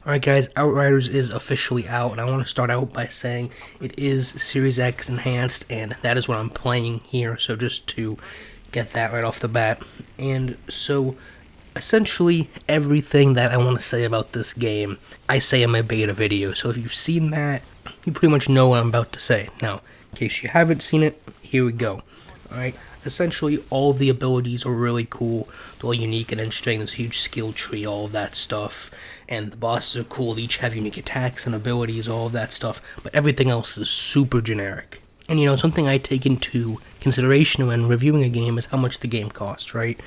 Alright guys, Outriders is officially out, and I want to start out by saying it is Series X enhanced, and that is what I'm playing here, so just to get that right off the bat. And so, essentially, everything that I want to say about this game, I say in my beta video, so if you've seen that, you pretty much know what I'm about to say. Now, in case you haven't seen it, here we go. Alright, essentially all of the abilities are really cool, they're all unique and interesting, there's a huge skill tree, all of that stuff, and the bosses are cool, they each have unique attacks and abilities, all of that stuff, but everything else is super generic. And you know, something I take into consideration when reviewing a game is how much the game costs, right?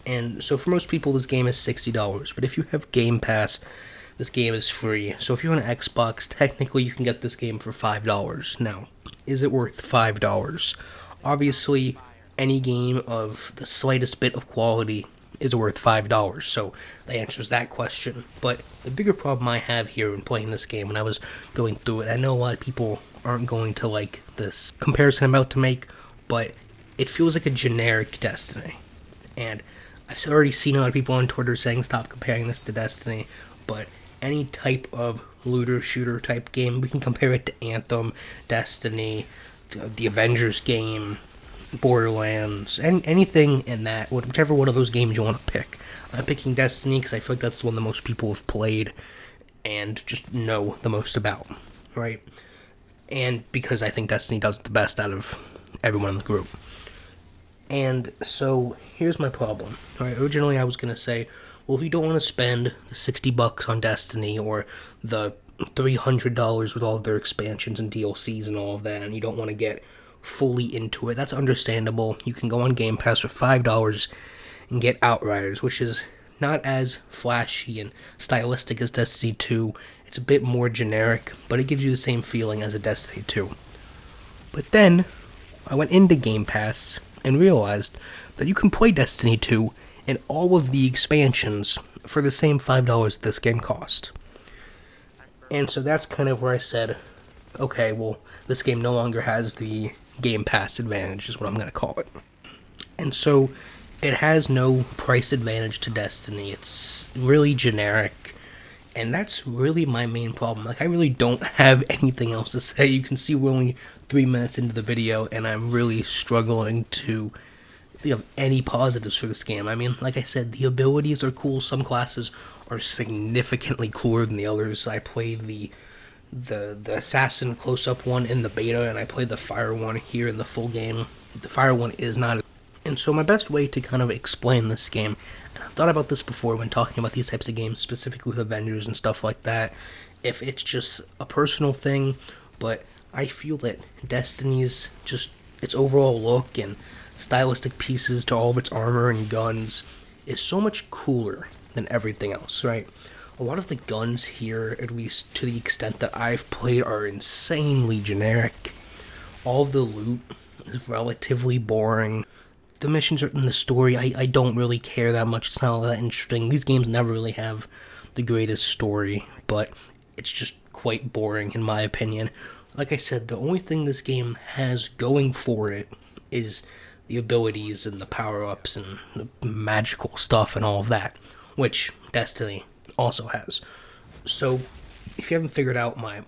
And so for most people this game is $60, but if you have Game Pass, this game is free. So if you're on an Xbox, technically you can get this game for $5. Now, is it worth $5? Obviously, any game of the slightest bit of quality is worth $5, so that answers that question. But the bigger problem I have here in playing this game, when I was going through it, I know a lot of people aren't going to like this comparison I'm about to make, but it feels like a generic Destiny. And I've already seen a lot of people on Twitter saying stop comparing this to Destiny, but any type of looter shooter type game, we can compare it to Anthem, Destiny, the Avengers game, Borderlands, anything in that, whichever one of those games you want to pick. I'm picking Destiny because I feel like that's the one that most people have played and just know the most about, right? And because I think Destiny does the best out of everyone in the group. And so, here's my problem. Right, originally I was going to say, well, if you don't want to spend the $60 on Destiny or the $300 with all of their expansions and DLCs and all of that, and you don't want to get fully into it, that's understandable. You can go on Game Pass for $5 and get Outriders, which is not as flashy and stylistic as Destiny 2. It's a bit more generic, but it gives you the same feeling as a Destiny 2. But then, I went into Game Pass and realized that you can play Destiny 2 and all of the expansions for the same $5 this game cost. And so that's kind of where I said, okay, well, this game no longer has the Game Pass advantage, is what I'm going to call it. And so, it has no price advantage to Destiny. It's really generic, and that's really my main problem. Like, I really don't have anything else to say. You can see we're only 3 minutes into the video, and I'm really struggling to think of any positives for this game. I mean, like I said, the abilities are cool. Some classes are significantly cooler than the others. I played the assassin close-up one in the beta, and I played the fire one here in the full game. The fire one is not. And so my best way to kind of explain this game, and I've thought about this before when talking about these types of games, specifically with Avengers and stuff like that, if it's just a personal thing, but I feel that Destiny's just, its overall look and stylistic pieces to all of its armor and guns is so much cooler than everything else, right? A lot of the guns here, at least to the extent that I've played, are insanely generic. All of the loot is relatively boring. The missions are in the story, I don't really care that much. It's not all that interesting. These games never really have the greatest story, but it's just quite boring in my opinion. Like I said, the only thing this game has going for it is the abilities and the power-ups and the magical stuff and all of that, which Destiny also has. So, if you haven't figured out my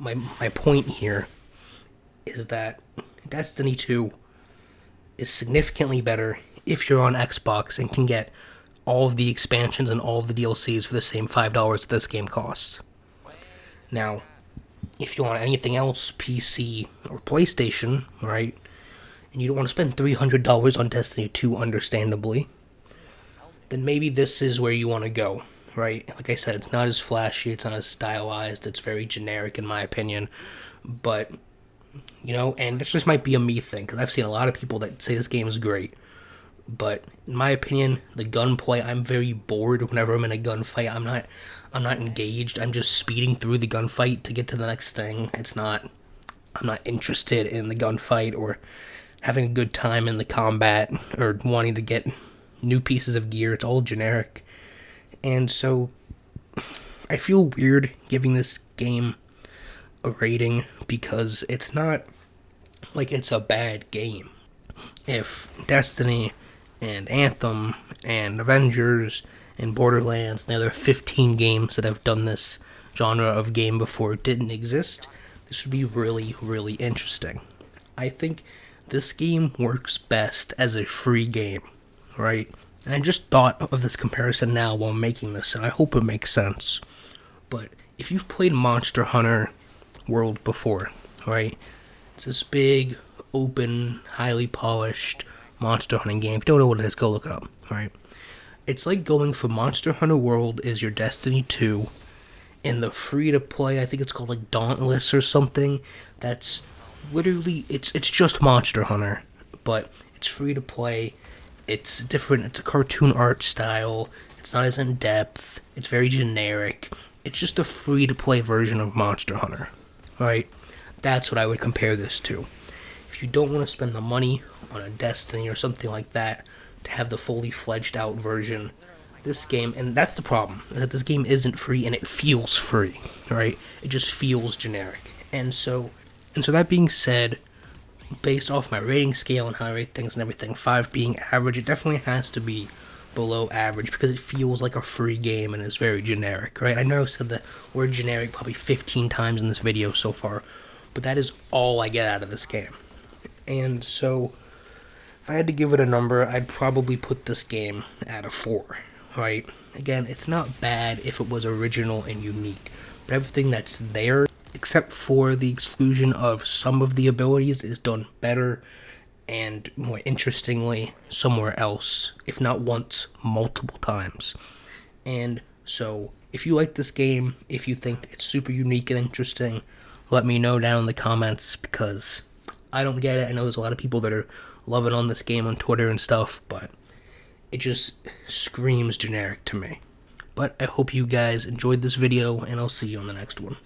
point here, is that Destiny 2 is significantly better if you're on Xbox and can get all of the expansions and all of the DLCs for the same $5 this game costs. Now, if you want anything else, PC or PlayStation, right, and you don't want to spend $300 on Destiny 2, understandably, then maybe this is where you want to go, right? Like I said, it's not as flashy, it's not as stylized, it's very generic in my opinion, but, you know, and this just might be a me thing, because I've seen a lot of people that say this game is great, but in my opinion, the gunplay, I'm very bored whenever I'm in a gunfight. I'm not engaged, I'm just speeding through the gunfight to get to the next thing. I'm not interested in the gunfight or having a good time in the combat or wanting to get new pieces of gear. It's all generic. And so I feel weird giving this game a rating because it's not like it's a bad game. If Destiny and Anthem and Avengers and Borderlands, and the other 15 games that have done this genre of game before it didn't exist, this would be really, really interesting. I think this game works best as a free game, right? And I just thought of this comparison now while making this, and I hope it makes sense. But if you've played Monster Hunter World before, right? It's this big, open, highly polished monster hunting game. If you don't know what it is, go look it up, right? It's like going for Monster Hunter World is your Destiny 2, and the free-to-play, I think it's called like Dauntless or something, that's literally, it's just Monster Hunter, but it's free-to-play, it's different, it's a cartoon art style, it's not as in-depth, it's very generic, it's just a free-to-play version of Monster Hunter, right? That's what I would compare this to. If you don't want to spend the money on a Destiny or something like that to have the fully fledged out version, this game, and that's the problem, is that this game isn't free and it feels free, right? It just feels generic. And so that being said, based off my rating scale and how I rate things and everything, 5 being average, it definitely has to be below average because it feels like a free game and is very generic, right? I know I've said the word generic probably 15 times in this video so far, but that is all I get out of this game. And so, if I had to give it a number, I'd probably put this game at a 4, right? Again, it's not bad if it was original and unique, but everything that's there, except for the exclusion of some of the abilities, is done better and more interestingly somewhere else, if not once, multiple times. And so, if you like this game, if you think it's super unique and interesting, let me know down in the comments, because I don't get it. I know there's a lot of people that are loving on this game on Twitter and stuff, but it just screams generic to me. But I hope you guys enjoyed this video, and I'll see you on the next one.